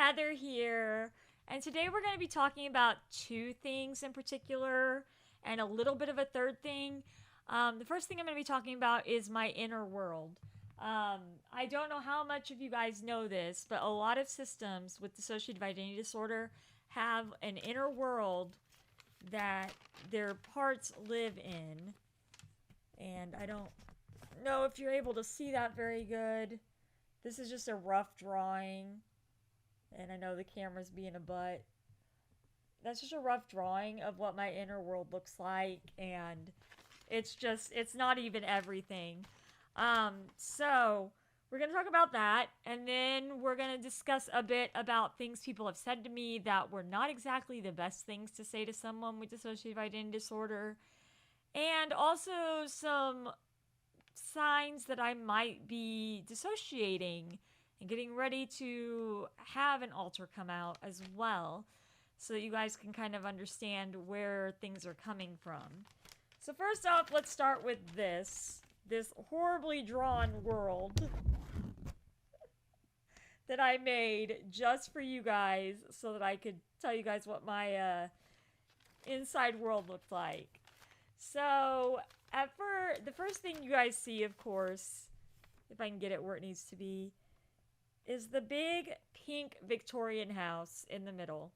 Heather here, and today we're going to be talking about two things in particular and a little bit of a third thing. The first thing I'm going to be talking about is my inner world. I don't know how much of you guys know this, but a lot of systems with dissociative identity disorder have an inner world that their parts live in. And I don't know if you're able to see that very good. This is just a rough drawing. And I know the camera's being a butt. That's just a rough drawing of what my inner world looks like. And it's not even everything. So we're going to talk about that. And then we're going to discuss a bit about things people have said to me that were not exactly the best things to say to someone with dissociative identity disorder. And also some signs that I might be dissociating and getting ready to have an alter come out as well, so that you guys can kind of understand where things are coming from. So first off, let's start with this horribly drawn world that I made just for you guys so that I could tell you guys what my inside world looked like. So the first thing you guys see, of course, if I can get it where it needs to be, is the big pink Victorian house in the middle.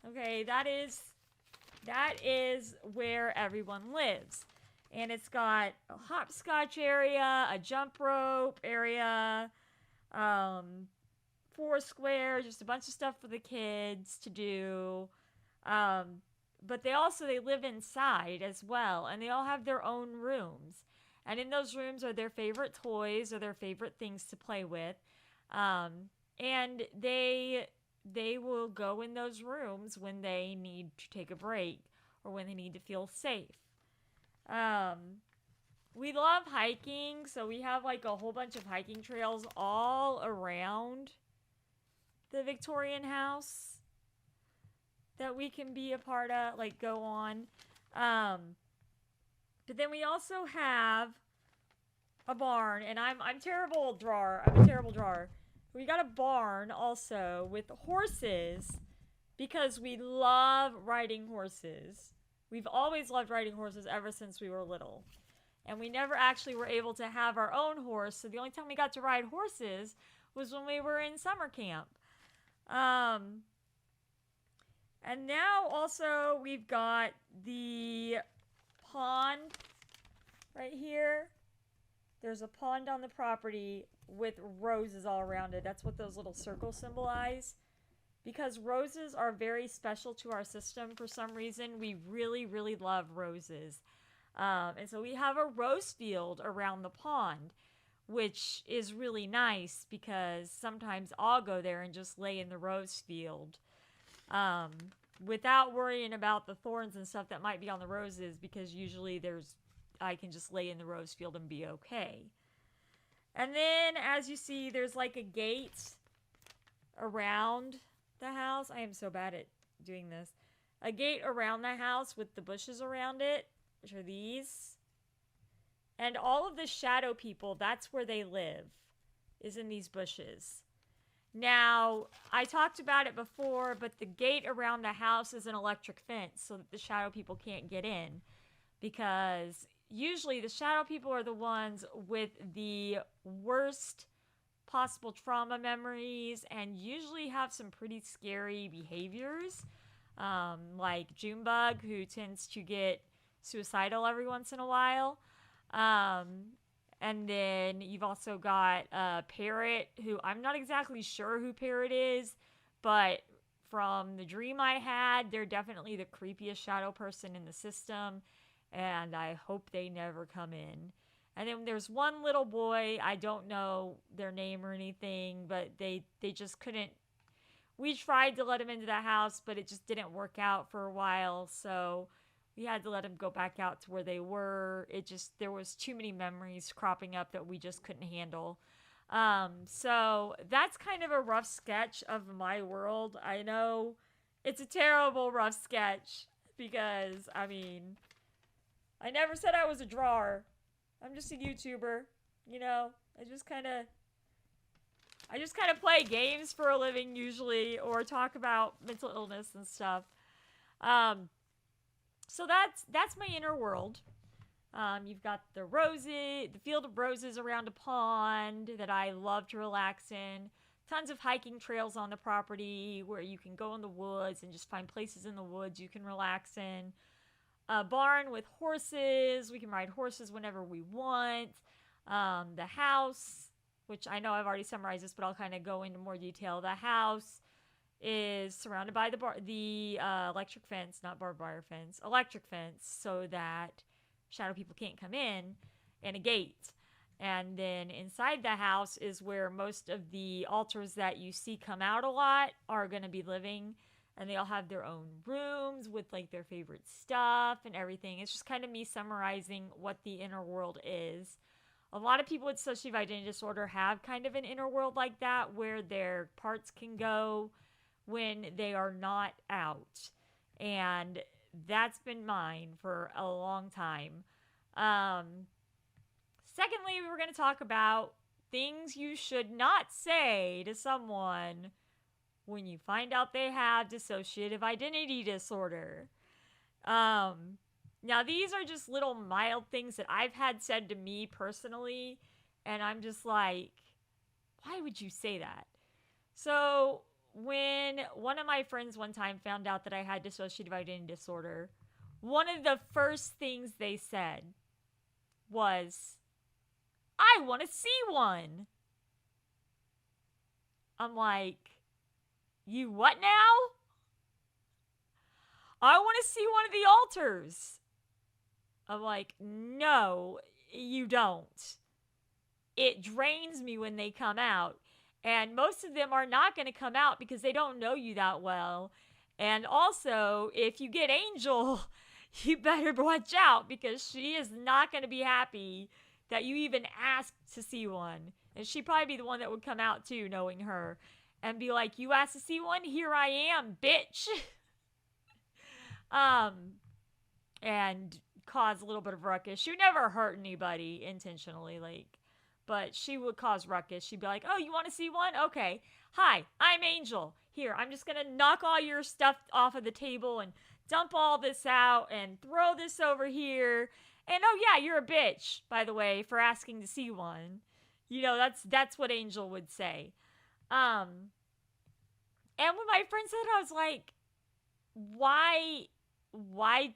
Okay, that is where everyone lives. And it's got a hopscotch area, a jump rope area, Foursquare, just a bunch of stuff for the kids to do. But they live inside as well, and they all have their own rooms. And in those rooms are their favorite toys or their favorite things to play with. And they will go in those rooms when they need to take a break or when they need to feel safe. We love hiking, so we have like a whole bunch of hiking trails all around the Victorian house that we can be a part of, like go on. But then we also have a barn, and I'm a terrible drawer. We got a barn also with horses because we love riding horses. We've always loved riding horses ever since we were little. And we never actually were able to have our own horse, so the only time we got to ride horses was when we were in summer camp. And now also we've got the pond right here. There's a pond on the property with roses all around it. That's what those little circles symbolize. Because roses are very special to our system for some reason. We really, really love roses. And so we have a rose field around the pond, which is really nice because sometimes I'll go there and just lay in the rose field without worrying about the thorns and stuff that might be on the roses, because usually I can just lay in the rose field and be okay. And then as you see, there's like a gate around the house. I am so bad at doing this. A gate around the house with the bushes around it, which are these. And all of the shadow people, that's where they live, is in these bushes. Now, I talked about it before, but the gate around the house is an electric fence so that the shadow people can't get in. Because usually the shadow people are the ones with the worst possible trauma memories and usually have some pretty scary behaviors. Like Junebug, who tends to get suicidal every once in a while. And then you've also got Parrot, who I'm not exactly sure who Parrot is, but from the dream I had, they're definitely the creepiest shadow person in the system, and I hope they never come in. And then there's one little boy, I don't know their name or anything, but they just couldn't. We tried to let him into the house, but it just didn't work out for a while, so we had to let him go back out to where they were. There was too many memories cropping up that we just couldn't handle. So that's kind of a rough sketch of my world. I know it's a terrible rough sketch because, I mean, I never said I was a drawer. I'm just a YouTuber, you know? I just kind of I just kind of play games for a living usually, or talk about mental illness and stuff. So that's my inner world. You've got the field of roses around a pond that I love to relax in. Tons of hiking trails on the property where you can go in the woods and just find places in the woods you can relax in. A barn with horses. We can ride horses whenever we want. The house, which I know I've already summarized this, but I'll kind of go into more detail. The house is surrounded by the electric fence, not barbed wire fence, electric fence, so that shadow people can't come in, and a gate. And then inside the house is where most of the alters that you see come out a lot are going to be living. And they all have their own rooms with like their favorite stuff and everything. It's just kind of me summarizing what the inner world is. A lot of people with dissociative identity disorder have kind of an inner world like that, where their parts can go when they are not out. And that's been mine for a long time. Secondly, we were going to talk about things you should not say to someone when you find out they have dissociative identity disorder. Now, these are just little mild things that I've had said to me personally, and I'm just like, why would you say that? So, when one of my friends one time found out that I had dissociative identity disorder, one of the first things they said was, I want to see one. I'm like, you what now? I want to see one of the alters. I'm like, no, you don't. It drains me when they come out. And most of them are not going to come out because they don't know you that well. And also, if you get Angel, you better watch out, because she is not going to be happy that you even asked to see one. And she'd probably be the one that would come out too, knowing her, and be like, you asked to see one? Here I am, bitch. And cause a little bit of ruckus. She would never hurt anybody intentionally, but she would cause ruckus. She'd be like, oh, you want to see one? Okay. Hi, I'm Angel. Here, I'm just going to knock all your stuff off of the table and dump all this out and throw this over here. And oh yeah, you're a bitch, by the way, for asking to see one. You know, that's what Angel would say. And when my friend said it, I was like, why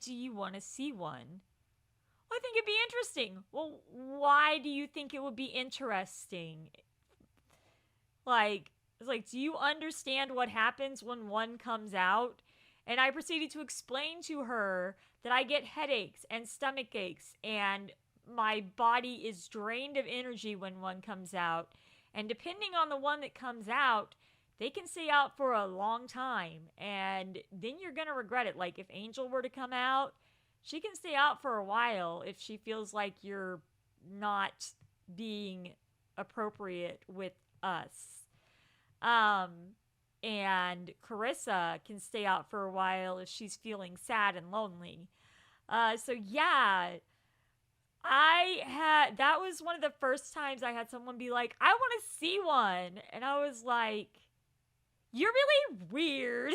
do you want to see one? Well, I think it'd be interesting. Well, why do you think it would be interesting? It's like, do you understand what happens when one comes out? And I proceeded to explain to her that I get headaches and stomach aches, and my body is drained of energy when one comes out. And depending on the one that comes out, they can stay out for a long time, and then you're going to regret it. Like, if Angel were to come out, she can stay out for a while if she feels like you're not being appropriate with us. And Carissa can stay out for a while if she's feeling sad and lonely. So yeah, that was one of the first times I had someone be like, I want to see one. And I was like, you're really weird,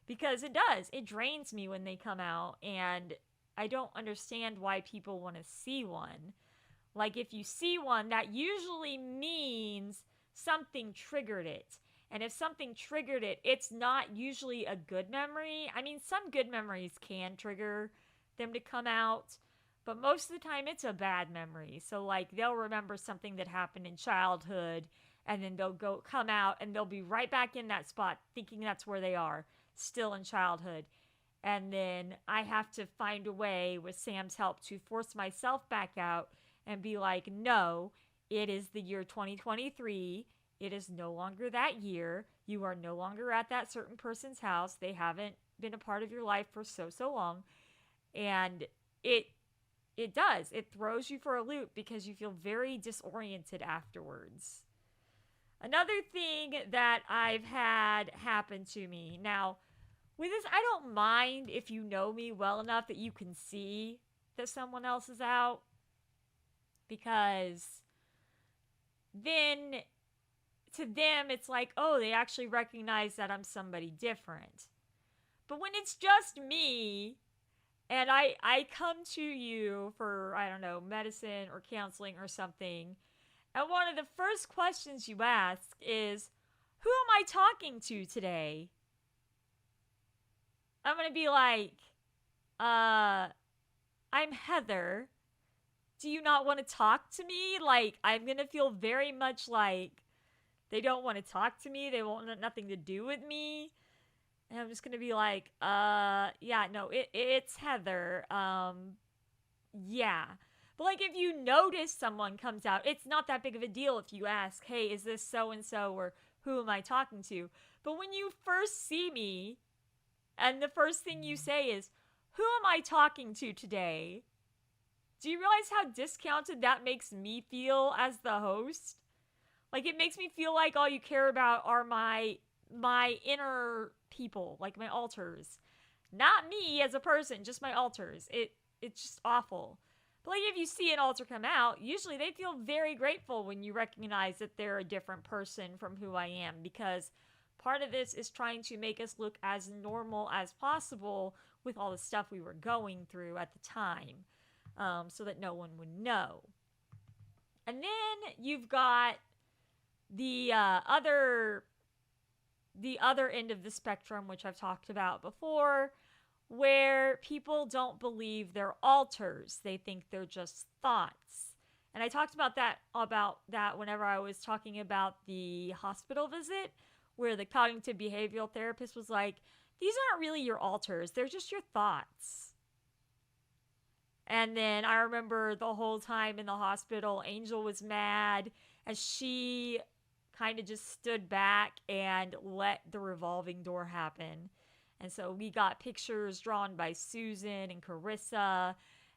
because it does. It drains me when they come out, and I don't understand why people want to see one. Like, if you see one, that usually means something triggered it. And if something triggered it, it's not usually a good memory. I mean, some good memories can trigger them to come out, but most of the time it's a bad memory. So, like, they'll remember something that happened in childhood, and then they'll come out and they'll be right back in that spot thinking that's where they are, still in childhood. And then I have to find a way, with Sam's help, to force myself back out and be like, no, it is the year 2023. It is no longer that year. You are no longer at that certain person's house. They haven't been a part of your life for so long. And it does. It throws you for a loop because you feel very disoriented afterwards. Another thing that I've had happen to me. Now, with this, I don't mind if you know me well enough that you can see that someone else is out, because then to them, it's like, oh, they actually recognize that I'm somebody different. But when it's just me, and I come to you for, I don't know, medicine or counseling or something, and one of the first questions you ask is, who am I talking to today? I'm going to be like, I'm Heather. Do you not want to talk to me? Like, I'm going to feel very much like they don't want to talk to me. They want nothing to do with me. And I'm just going to be like, yeah, no, it's Heather. Yeah. But like if you notice someone comes out, it's not that big of a deal if you ask, hey, is this so-and-so or who am I talking to? But when you first see me and the first thing you say is, who am I talking to today? Do you realize how discounted that makes me feel as the host? Like it makes me feel like all you care about are my inner people, like my alters. Not me as a person, just my alters. It's just awful. But like if you see an alter come out, usually they feel very grateful when you recognize that they're a different person from who I am, because part of this is trying to make us look as normal as possible with all the stuff we were going through at the time, so that no one would know. And then you've got the other end of the spectrum, which I've talked about before, where people don't believe they're alters. They think they're just thoughts. And I talked about that whenever I was talking about the hospital visit, where the cognitive behavioral therapist was like, these aren't really your alters, they're just your thoughts. And then I remember the whole time in the hospital, Angel was mad as she kind of just stood back and let the revolving door happen. And so we got pictures drawn by Susan and Carissa,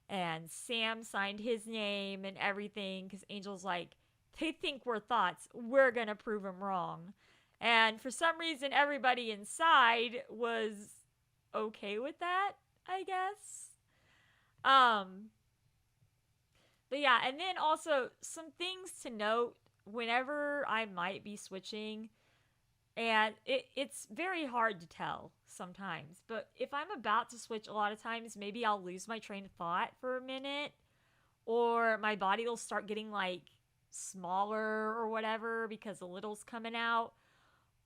and Sam signed his name and everything, because Angel's like, they think we're thoughts, we're gonna prove them wrong. And for some reason, everybody inside was okay with that, I guess. But yeah, and then also some things to note whenever I might be switching, and it's very hard to tell sometimes, but if I'm about to switch, a lot of times maybe I'll lose my train of thought for a minute, or my body will start getting like smaller or whatever because the little's coming out,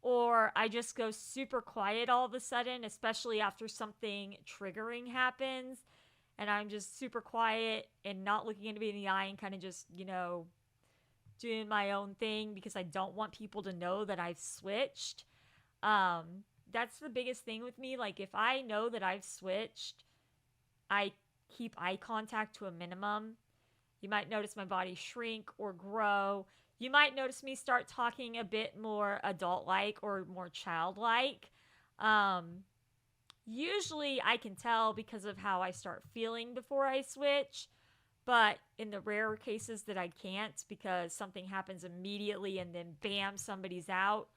or I just go super quiet all of a sudden, especially after something triggering happens, and I'm just super quiet and not looking anybody in the eye and kind of just, doing my own thing because I don't want people to know that I've switched. That's the biggest thing with me. Like if I know that I've switched, I keep eye contact to a minimum. You might notice my body shrink or grow. You might notice me start talking a bit more adult-like or more child-like. Usually I can tell because of how I start feeling before I switch. But in the rare cases that I can't, because something happens immediately and then bam, somebody's out,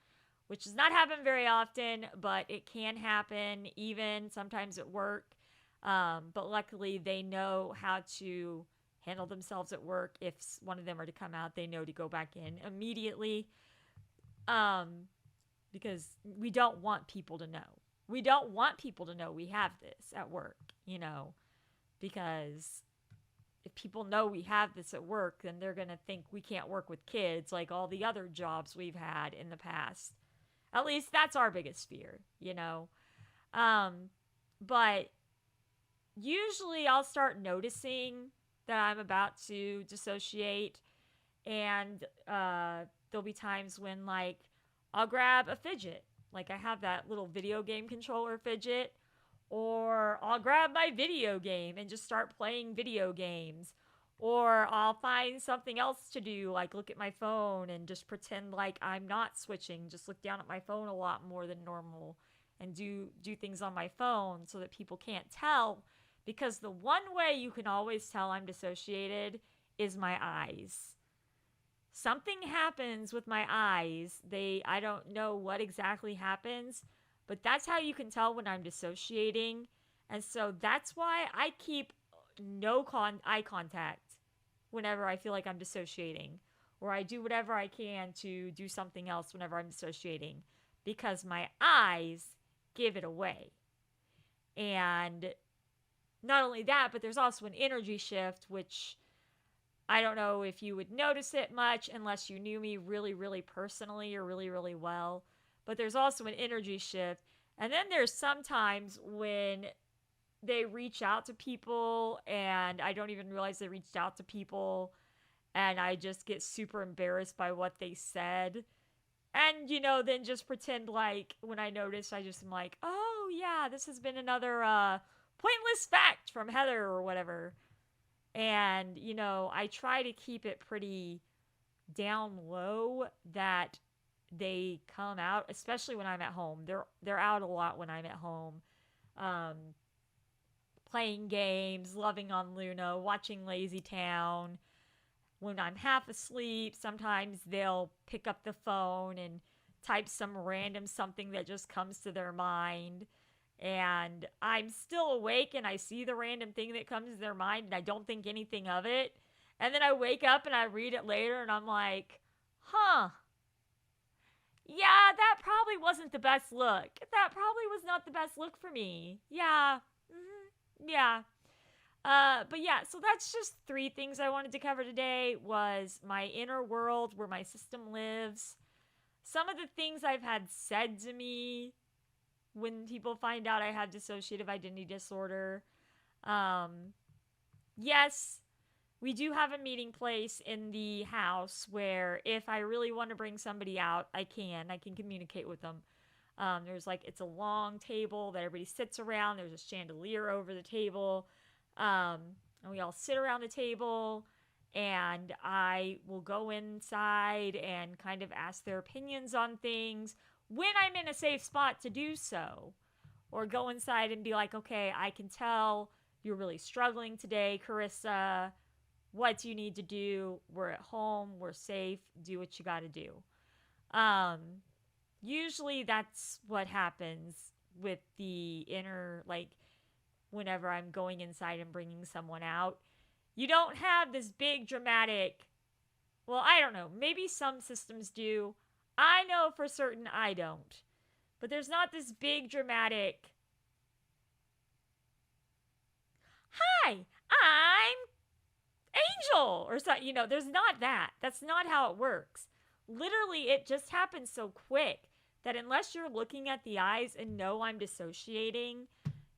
which does not happen very often, but it can happen even sometimes at work. But luckily they know how to handle themselves at work. If one of them are to come out, they know to go back in immediately. Because we don't want people to know. We don't want people to know we have this at work, because if people know we have this at work, then they're going to think we can't work with kids like all the other jobs we've had in the past. At least that's our biggest fear, But usually I'll start noticing that I'm about to dissociate, and there'll be times when, like, I'll grab a fidget. Like, I have that little video game controller fidget. Or I'll grab my video game and just start playing video games. Or I'll find something else to do, like look at my phone and just pretend like I'm not switching. Just look down at my phone a lot more than normal and do things on my phone so that people can't tell. Because the one way you can always tell I'm dissociated is my eyes. Something happens with my eyes. I don't know what exactly happens, but that's how you can tell when I'm dissociating. And so that's why I keep no eye contact whenever I feel like I'm dissociating. or I do whatever I can to do something else whenever I'm dissociating because my eyes give it away. And not only that, but there's also an energy shift, which I don't know if you would notice it much unless you knew me really, really personally or really, really well. But there's also an energy shift. And then there's sometimes when they reach out to people and I don't even realize they reached out to people and I just get super embarrassed by what they said. And, then just pretend like when I notice, I just am like, oh, yeah, this has been another pointless fact from Heather or whatever. And, I try to keep it pretty down low that they come out, especially when I'm at home. They're out a lot when I'm at home. Playing games, loving on Luna, watching Lazy Town. When I'm half asleep, sometimes they'll pick up the phone and type some random something that just comes to their mind. And I'm still awake and I see the random thing that comes to their mind and I don't think anything of it. And then I wake up and I read it later and I'm like, huh. Yeah, that probably wasn't the best look. That probably was not the best look for me. Yeah. Yeah. But yeah, so that's just 3 things I wanted to cover today was my inner world where my system lives. Some of the things I've had said to me when people find out I have dissociative identity disorder. Yes, we do have a meeting place in the house where if I really want to bring somebody out, I can communicate with them. It's a long table that everybody sits around. There's a chandelier over the table. And we all sit around the table and I will go inside and kind of ask their opinions on things when I'm in a safe spot to do so. Or go inside and be like, okay, I can tell you're really struggling today, Carissa. What do you need to do? We're at home. We're safe. Do what you got to do. Usually that's what happens with the inner, whenever I'm going inside and bringing someone out. You don't have this big dramatic, well, I don't know. Maybe some systems do. I know for certain I don't. But there's not this big dramatic, hi, I'm Angel, or something. There's not that. That's not how it works. Literally, it just happens so quick that unless you're looking at the eyes and know I'm dissociating,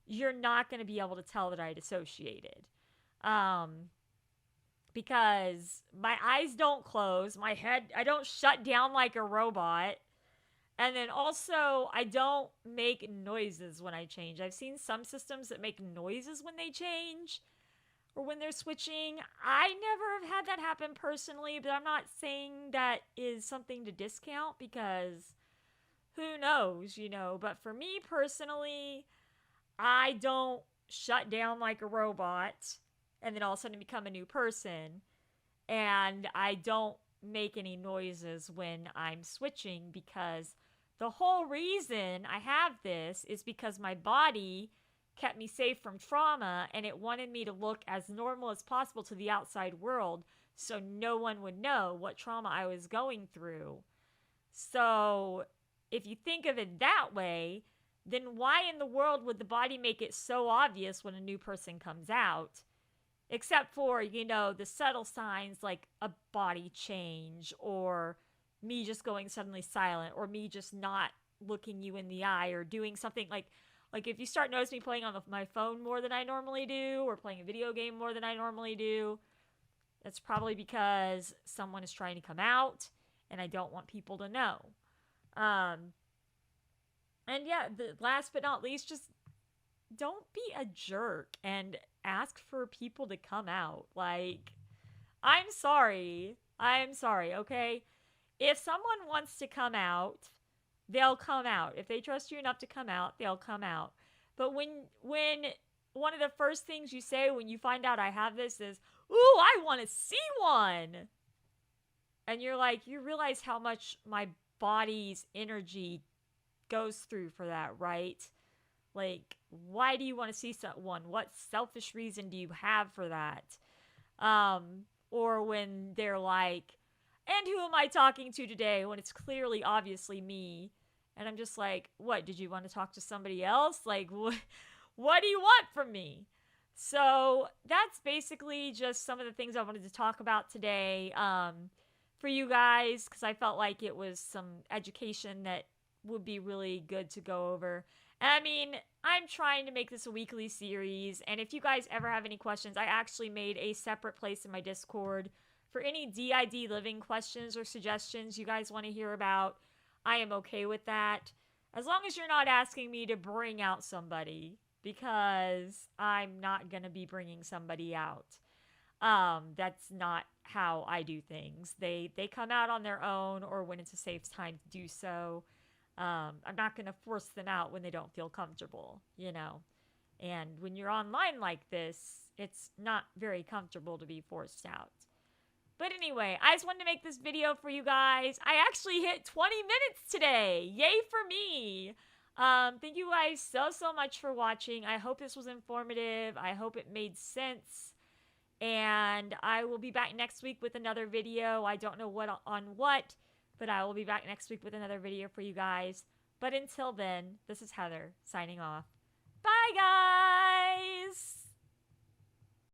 you're not going to be able to tell that I dissociated. Because my eyes don't close, my head, I don't shut down like a robot. And then also, I don't make noises when I change. I've seen some systems that make noises when they change or when they're switching. I never have had that happen personally, but I'm not saying that is something to discount because who knows, But for me personally, I don't shut down like a robot and then all of a sudden become a new person. And I don't make any noises when I'm switching because the whole reason I have this is because my body kept me safe from trauma and it wanted me to look as normal as possible to the outside world so no one would know what trauma I was going through. So if you think of it that way, then why in the world would the body make it so obvious when a new person comes out? Except for, the subtle signs like a body change or me just going suddenly silent or me just not looking you in the eye or doing something like if you start noticing me playing on my phone more than I normally do or playing a video game more than I normally do, that's probably because someone is trying to come out and I don't want people to know. And yeah, last but not least, just don't be a jerk and ask for people to come out. I'm sorry, okay? If someone wants to come out, they'll come out. If they trust you enough to come out, they'll come out. But when one of the first things you say when you find out I have this is, ooh, I want to see one. And you're like, you realize how much my body's energy goes through for that, right? Why do you want to see someone? What selfish reason do you have for that? Or when they're like, And who am I talking to today when it's clearly, obviously me? And I'm just like, what? Did you want to talk to somebody else? Like, what do you want from me? So that's basically just some of the things I wanted to talk about today for you guys, because I felt like it was some education that would be really good to go over. And I mean, I'm trying to make this a weekly series, and if you guys ever have any questions, I actually made a separate place in my Discord for any DIDliving questions or suggestions you guys want to hear about. I am okay with that. As long as you're not asking me to bring out somebody, because I'm not going to be bringing somebody out. That's not how I do things. They come out on their own or when it's a safe time to do so. I'm not going to force them out when they don't feel comfortable, you know. And when you're online like this, it's not very comfortable to be forced out. But anyway, I just wanted to make this video for you guys. I actually hit 20 minutes today. Yay for me. Thank you guys so much for watching. I hope this was informative. I hope it made sense. And I will be back next week with another video. I don't know what on what, but I will be back next week with another video for you guys. But until then, this is Heather signing off. Bye, guys!